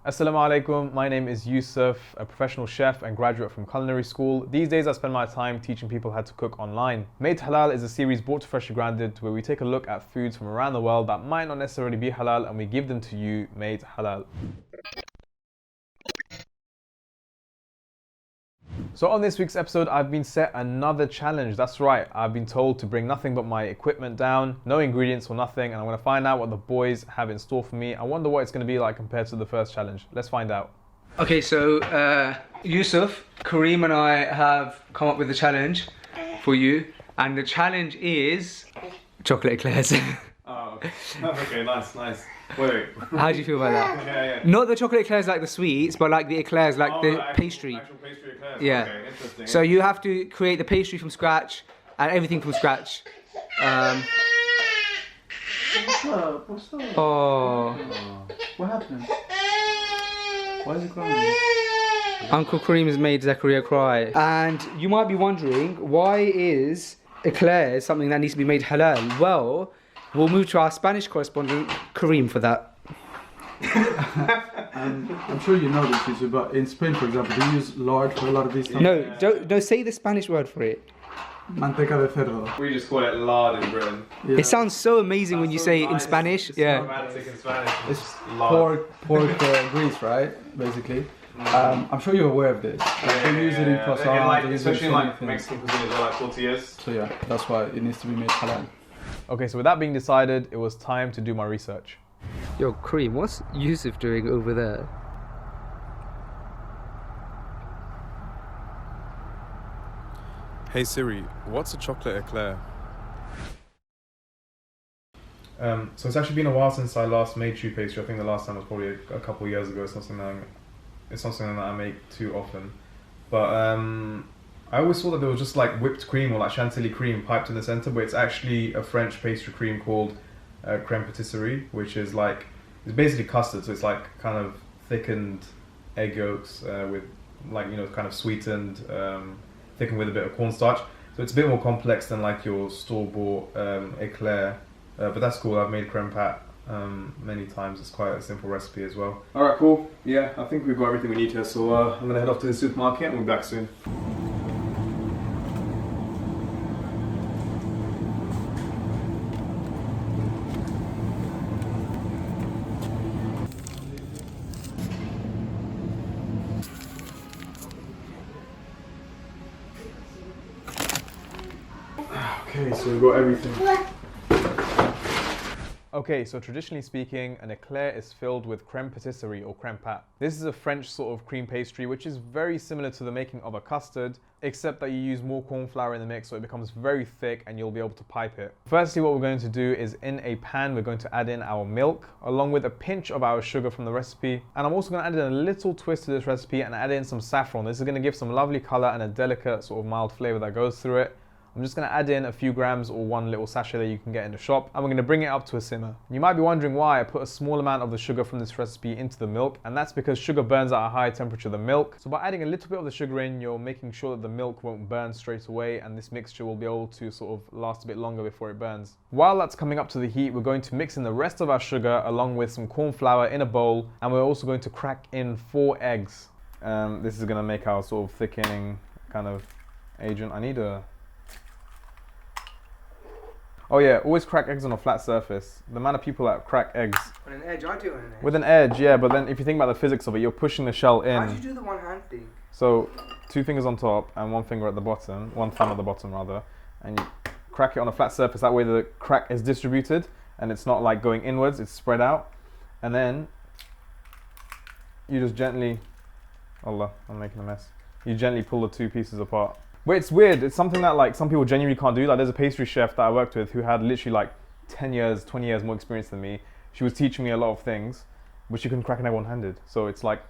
Assalamu alaikum, my name is Yusuf, a professional chef and graduate from culinary school. These days I spend my time teaching people how to cook online. Made Halal is a series brought to Freshly Grounded where we take a look at foods from around the world that might not necessarily be halal and we give them to you made halal. So on this week's episode, I've been set another challenge. That's right, I've been told to bring nothing but my equipment down, no ingredients or nothing, and I'm gonna find out what the boys have in store for me. I wonder what it's gonna be like compared to the first challenge. Let's find out. Okay, so Yusuf, Kareem and I have come up with a challenge for you, and the challenge is chocolate eclairs. Oh, okay, nice. Wait. How do you feel about that? Yeah. Not the chocolate eclairs like the sweets, but like the eclairs, like the pastry. Actual pastry eclairs. Yeah. Okay, interesting. So you have to create the pastry from scratch and everything from scratch. What's up? Oh, What happened? Why is he crying? Uncle Kareem has made Zakaria cry. And you might be wondering, why is eclairs something that needs to be made halal? Well, we'll move to our Spanish correspondent, Kareem, for that. I'm sure you know this, Yusuf, but in Spain, for example, they use lard for a lot of these things. No, don't say the Spanish word for it. Manteca de cerdo. We just call it lard in Britain. Yeah. It sounds so amazing when you say it in Spanish. Yeah. Romantic in Spanish. It's lard. pork grease, right? Basically. I'm sure you're aware of this. They use it in croissants, they use it in especially so in many like things. Mexican cuisine as well, like tortillas. So yeah, that's why it needs to be made halal. Okay, so with that being decided, it was time to do my research. Yo, Kareem, what's Yusuf doing over there? Hey Siri, what's a chocolate eclair? So it's actually been a while since I last made choux pastry. I think the last time was probably a couple of years ago. It's not something that I make too often. But I always thought that there was just like whipped cream or like chantilly cream piped in the center, but it's actually a French pastry cream called creme patisserie, which is like, it's basically custard. So it's like kind of thickened egg yolks with like, kind of sweetened, thickened with a bit of cornstarch. So it's a bit more complex than like your store-bought eclair. But that's cool. I've made creme pat many times. It's quite a simple recipe as well. Alright, cool. Yeah, I think we've got everything we need here. So I'm going to head off to the supermarket and we'll be back soon. Okay, so we've got everything. Okay, so traditionally speaking, an eclair is filled with creme patisserie or creme pat. This is a French sort of cream pastry which is very similar to the making of a custard, except that you use more corn flour in the mix so it becomes very thick and you'll be able to pipe it. Firstly, what we're going to do is in a pan, we're going to add in our milk along with a pinch of our sugar from the recipe. And I'm also going to add in a little twist to this recipe and add in some saffron. This is going to give some lovely color and a delicate sort of mild flavor that goes through it. I'm just going to add in a few grams or one little sachet that you can get in the shop, and we're going to bring it up to a simmer. You might be wondering why I put a small amount of the sugar from this recipe into the milk, and that's because sugar burns at a higher temperature than milk. So by adding a little bit of the sugar in, you're making sure that the milk won't burn straight away, and this mixture will be able to sort of last a bit longer before it burns. While that's coming up to the heat, we're going to mix in the rest of our sugar along with some corn flour in a bowl, and we're also going to crack in 4 eggs. This is going to make our sort of thickening kind of agent. I need a... Oh yeah, always crack eggs on a flat surface. The amount of people that crack eggs... On an edge, I do on an edge. With an edge, yeah, but then if you think about the physics of it, you're pushing the shell in. How do you do the one hand thing? So, 2 fingers on top and 1 finger at the bottom, 1 thumb at the bottom rather, and you crack it on a flat surface. That way the crack is distributed and it's not like going inwards, it's spread out. And then you just gently... Allah, I'm making a mess. You gently pull the 2 pieces apart. But it's weird, it's something that like some people genuinely can't do. Like there's a pastry chef that I worked with who had literally like 10 years, 20 years more experience than me. She was teaching me a lot of things, but she couldn't crack an egg one-handed. So it's like, I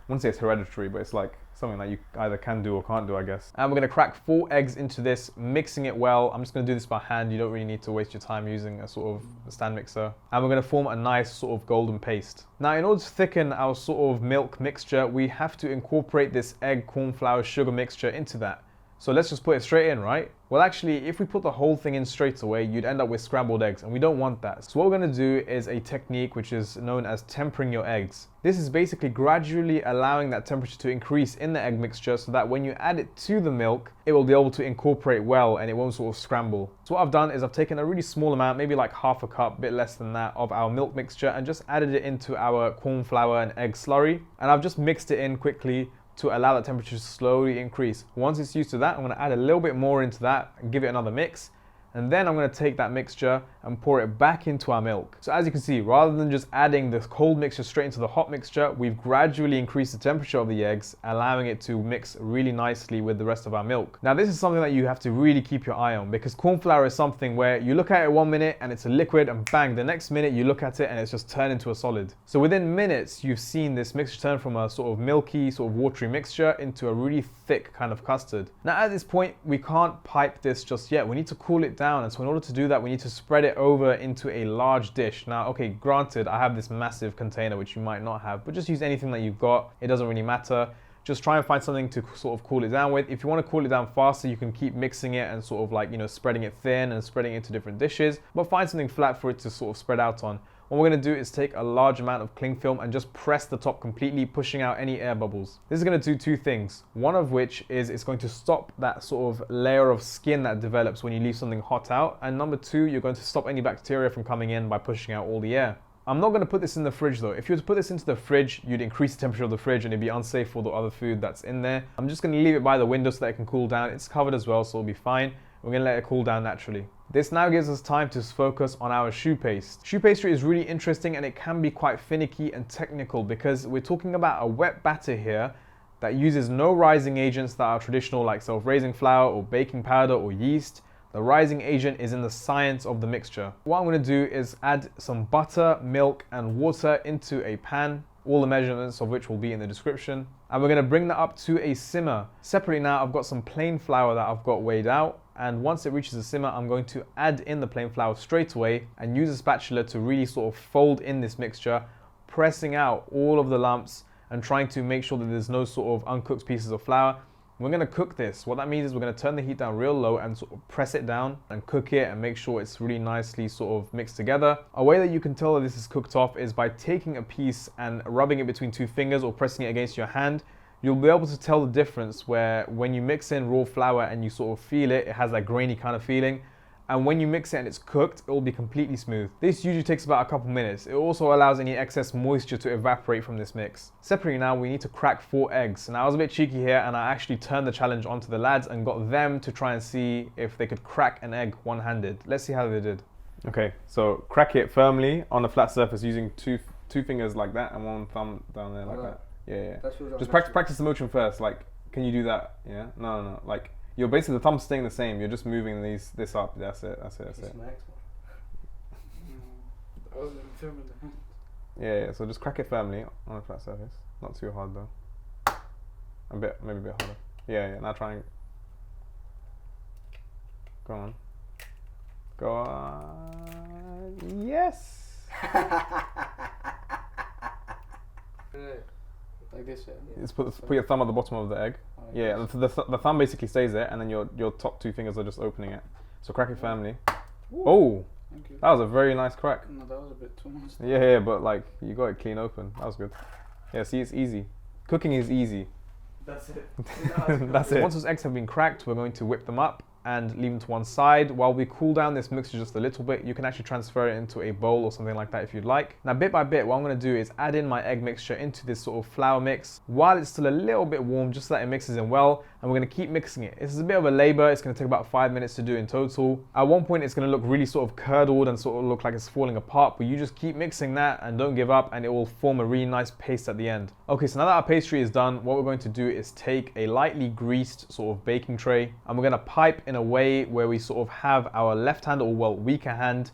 wouldn't say it's hereditary, but it's like something that you either can do or can't do, I guess. And we're gonna crack 4 eggs into this, mixing it well. I'm just gonna do this by hand. You don't really need to waste your time using a sort of stand mixer. And we're gonna form a nice sort of golden paste. Now, in order to thicken our sort of milk mixture, we have to incorporate this egg, corn flour, sugar mixture into that. So let's just put it straight in, right? Well, actually, if we put the whole thing in straight away, you'd end up with scrambled eggs, and we don't want that. So what we're gonna do is a technique which is known as tempering your eggs. This is basically gradually allowing that temperature to increase in the egg mixture so that when you add it to the milk, it will be able to incorporate well and it won't sort of scramble. So what I've done is I've taken a really small amount, maybe like half a cup, bit less than that, of our milk mixture and just added it into our corn flour and egg slurry. And I've just mixed it in quickly to allow the temperature to slowly increase. Once it's used to that, I'm gonna add a little bit more into that and give it another mix. And then I'm going to take that mixture and pour it back into our milk. So as you can see, rather than just adding this cold mixture straight into the hot mixture, we've gradually increased the temperature of the eggs, allowing it to mix really nicely with the rest of our milk. Now this is something that you have to really keep your eye on, because corn flour is something where you look at it 1 minute and it's a liquid, and bang, the next minute you look at it and it's just turned into a solid. So within minutes, you've seen this mixture turn from a sort of milky, sort of watery mixture into a really thick kind of custard. Now at this point, we can't pipe this just yet. We need to cool it down. And so in order to do that, we need to spread it over into a large dish. Now, okay, granted, I have this massive container, which you might not have, but just use anything that you've got. It doesn't really matter. Just try and find something to sort of cool it down with. If you want to cool it down faster, you can keep mixing it and sort of like, you know, spreading it thin and spreading it into different dishes, but find something flat for it to sort of spread out on. What we're going to do is take a large amount of cling film and just press the top completely, pushing out any air bubbles. This is going to do two things. One of which is it's going to stop that sort of layer of skin that develops when you leave something hot out. And number two, you're going to stop any bacteria from coming in by pushing out all the air. I'm not going to put this in the fridge though. If you were to put this into the fridge, you'd increase the temperature of the fridge and it'd be unsafe for the other food that's in there. I'm just going to leave it by the window so that it can cool down. It's covered as well, so it'll be fine. We're going to let it cool down naturally. This now gives us time to focus on our choux paste. Choux pastry is really interesting and it can be quite finicky and technical because we're talking about a wet batter here that uses no rising agents that are traditional, like self-raising flour or baking powder or yeast. The rising agent is in the science of the mixture. What I'm going to do is add some butter, milk and water into a pan, all the measurements of which will be in the description. And we're going to bring that up to a simmer. Separately now, I've got some plain flour that I've got weighed out. And once it reaches a simmer, I'm going to add in the plain flour straight away and use a spatula to really sort of fold in this mixture, pressing out all of the lumps and trying to make sure that there's no sort of uncooked pieces of flour. We're going to cook this. What that means is we're going to turn the heat down real low and sort of press it down and cook it and make sure it's really nicely sort of mixed together. A way that you can tell that this is cooked off is by taking a piece and rubbing it between two fingers or pressing it against your hand. You'll be able to tell the difference where when you mix in raw flour and you sort of feel it, it has that grainy kind of feeling. And when you mix it and it's cooked, it will be completely smooth. This usually takes about a couple minutes. It also allows any excess moisture to evaporate from this mix. Separately now, we need to crack 4 eggs. And I was a bit cheeky here and I actually turned the challenge onto the lads and got them to try and see if they could crack an egg one-handed. Let's see how they did. Okay, so crack it firmly on a flat surface using two fingers like that and one thumb down there like that. Yeah. Just practice the motion first. Like, can you do that? Yeah. No. Like, you're basically the thumb's staying the same. You're just moving this up. That's it. Yeah. So just crack it firmly on a flat surface. Not too hard though. Maybe a bit harder. Yeah. Now try and go on. Yes. Like this, yeah. Just put your thumb at the bottom of the egg. Yeah, the thumb basically stays there, and then your top 2 fingers are just opening it. So crack it firmly. Ooh. Oh, that was a very nice crack. No, that was a bit too much. Yeah, but like you got it clean open. That was good. Yeah, see, it's easy. Cooking is easy. That's it. That's it. Once those eggs have been cracked, we're going to whip them up and leave them to one side while we cool down this mixture just a little bit. You can actually transfer it into a bowl or something like that if you'd like. Now bit by bit, what I'm going to do is add in my egg mixture into this sort of flour mix while it's still a little bit warm, just so that it mixes in well, and we're going to keep mixing it. This is a bit of a labor. It's going to take about 5 minutes to do in total. At one point it's going to look really sort of curdled and sort of look like it's falling apart, but you just keep mixing that and don't give up and it will form a really nice paste at the end. Okay, so now that our pastry is done, what we're going to do is take a lightly greased sort of baking tray and we're going to pipe in a way where we sort of have our left hand, or well, weaker hand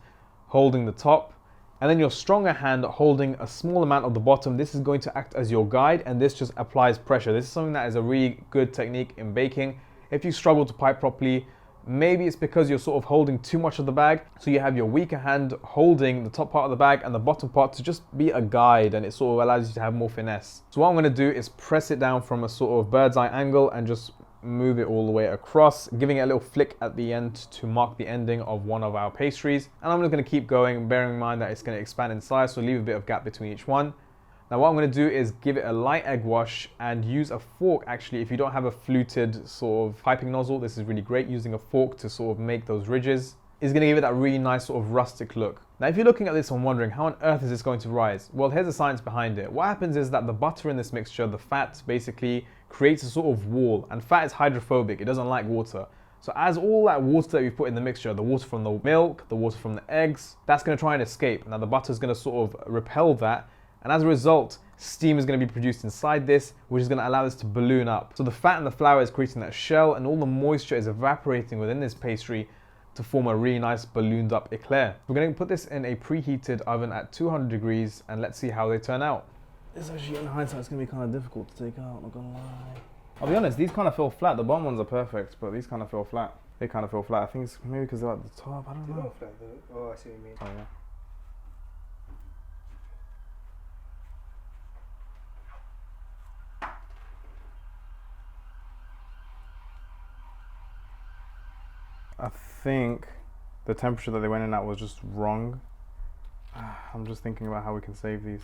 holding the top, and then your stronger hand holding a small amount of the bottom. This is going to act as your guide, and this just applies pressure. This is something that is a really good technique in baking. If you struggle to pipe properly, maybe it's because you're sort of holding too much of the bag, so you have your weaker hand holding the top part of the bag and the bottom part to just be a guide, and it sort of allows you to have more finesse. So what I'm going to do is press it down from a sort of bird's eye angle and just move it all the way across, giving it a little flick at the end to mark the ending of one of our pastries. And I'm just going to keep going, bearing in mind that it's going to expand in size, so leave a bit of gap between each one. Now what I'm going to do is give it a light egg wash and use a fork. Actually, if you don't have a fluted sort of piping nozzle, this is really great. Using a fork to sort of make those ridges is going to give it that really nice sort of rustic look. Now if you're looking at this and wondering how on earth is this going to rise, well, here's the science behind it. What happens is that the butter in this mixture, the fat, basically creates a sort of wall, and fat is hydrophobic, it doesn't like water. So as all that water that we've put in the mixture, the water from the milk, the water from the eggs, that's going to try and escape. Now the butter is going to sort of repel that, and as a result, steam is going to be produced inside this, which is going to allow this to balloon up. So the fat and the flour is creating that shell, and all the moisture is evaporating within this pastry to form a really nice ballooned up eclair. We're going to put this in a preheated oven at 200 degrees and let's see how they turn out. This actually, in hindsight, it's going to be kind of difficult to take out, not going to lie. I'll be honest, these kind of feel flat. The bottom ones are perfect, but these kind of feel flat. They kind of feel flat. I think it's maybe because they're at the top, I don't know. Feel flat though. Oh, I see what you mean. Oh yeah. I think the temperature that they went in at was just wrong. I'm just thinking about how we can save these.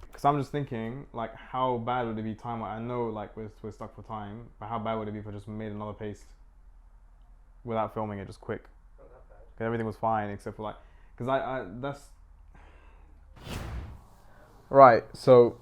Because I'm just thinking, like, how bad would it be time? I know, like, we're stuck for time, but how bad would it be if I just made another paste without filming it, just quick? Not that bad. Because everything was fine except for, like, because that's... Right, so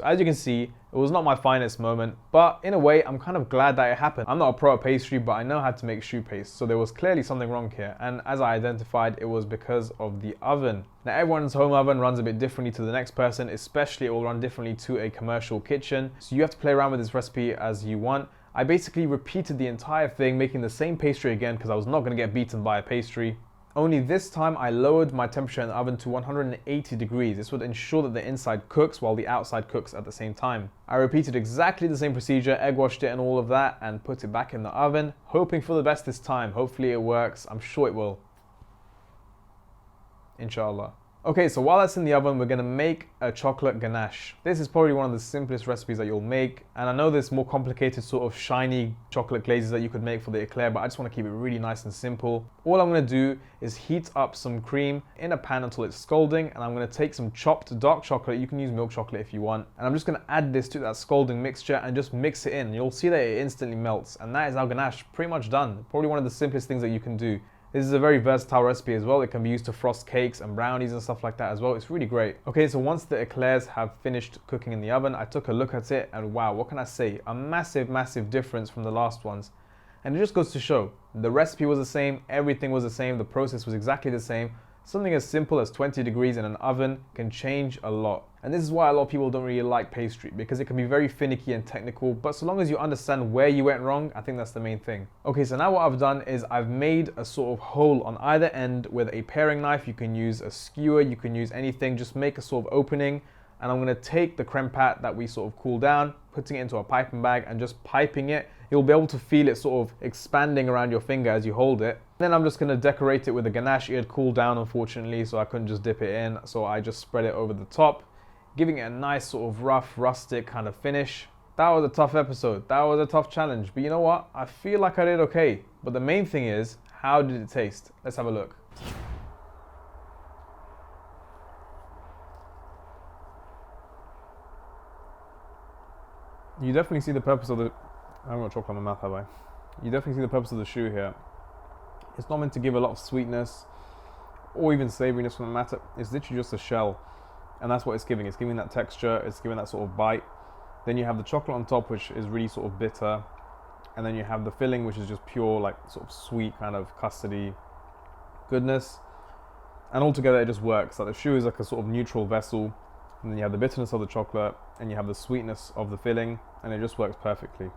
as you can see, it was not my finest moment, but in a way, I'm kind of glad that it happened. I'm not a pro at pastry, but I know how to make choux paste, so there was clearly something wrong here, and as I identified, it was because of the oven. Now, everyone's home oven runs a bit differently to the next person, especially it will run differently to a commercial kitchen, so you have to play around with this recipe as you want. I basically repeated the entire thing, making the same pastry again because I was not going to get beaten by a pastry. Only this time I lowered my temperature in the oven to 180 degrees. This would ensure that the inside cooks while the outside cooks at the same time. I repeated exactly the same procedure, egg washed it and all of that, and put it back in the oven, hoping for the best this time. Hopefully it works. I'm sure it will. Inshallah. Okay, so while that's in the oven, we're gonna make a chocolate ganache. This is probably one of the simplest recipes that you'll make. And I know there's more complicated sort of shiny chocolate glazes that you could make for the eclair, but I just wanna keep it really nice and simple. All I'm gonna do is heat up some cream in a pan until it's scalding, and I'm gonna take some chopped dark chocolate. You can use milk chocolate if you want. And I'm just gonna add this to that scalding mixture and just mix it in. You'll see that it instantly melts. And that is our ganache pretty much done. Probably one of the simplest things that you can do. This is a very versatile recipe as well. It can be used to frost cakes and brownies and stuff like that as well. It's really great. Okay, so once the eclairs have finished cooking in the oven, I took a look at it and wow, what can I say? A massive, massive difference from the last ones. And it just goes to show, the recipe was the same, everything was the same, the process was exactly the same. Something as simple as 20 degrees in an oven can change a lot. And this is why a lot of people don't really like pastry, because it can be very finicky and technical, but so long as you understand where you went wrong, I think that's the main thing. Okay, so now what I've done is I've made a sort of hole on either end with a paring knife. You can use a skewer, you can use anything, just make a sort of opening. And I'm gonna take the creme pat that we sort of cooled down, putting it into a piping bag and just piping it. You'll be able to feel it sort of expanding around your finger as you hold it. Then I'm just gonna decorate it with a ganache. It had cooled down unfortunately, so I couldn't just dip it in. So I just spread it over the top, giving it a nice sort of rough, rustic kind of finish. That was a tough episode. That was a tough challenge. But you know what? I feel like I did okay. But the main thing is, how did it taste? Let's have a look. You definitely see the purpose of the... I haven't got chocolate in my mouth, have I? You definitely see the purpose of the choux here. It's not meant to give a lot of sweetness or even savouriness from the matter. It's literally just a shell. And that's what it's giving. It's giving that texture, it's giving that sort of bite. Then you have the chocolate on top, which is really sort of bitter. And then you have the filling, which is just pure, like, sort of sweet kind of custardy goodness. And altogether, it just works. Like, the choux is like a sort of neutral vessel. And then you have the bitterness of the chocolate, and you have the sweetness of the filling, and it just works perfectly.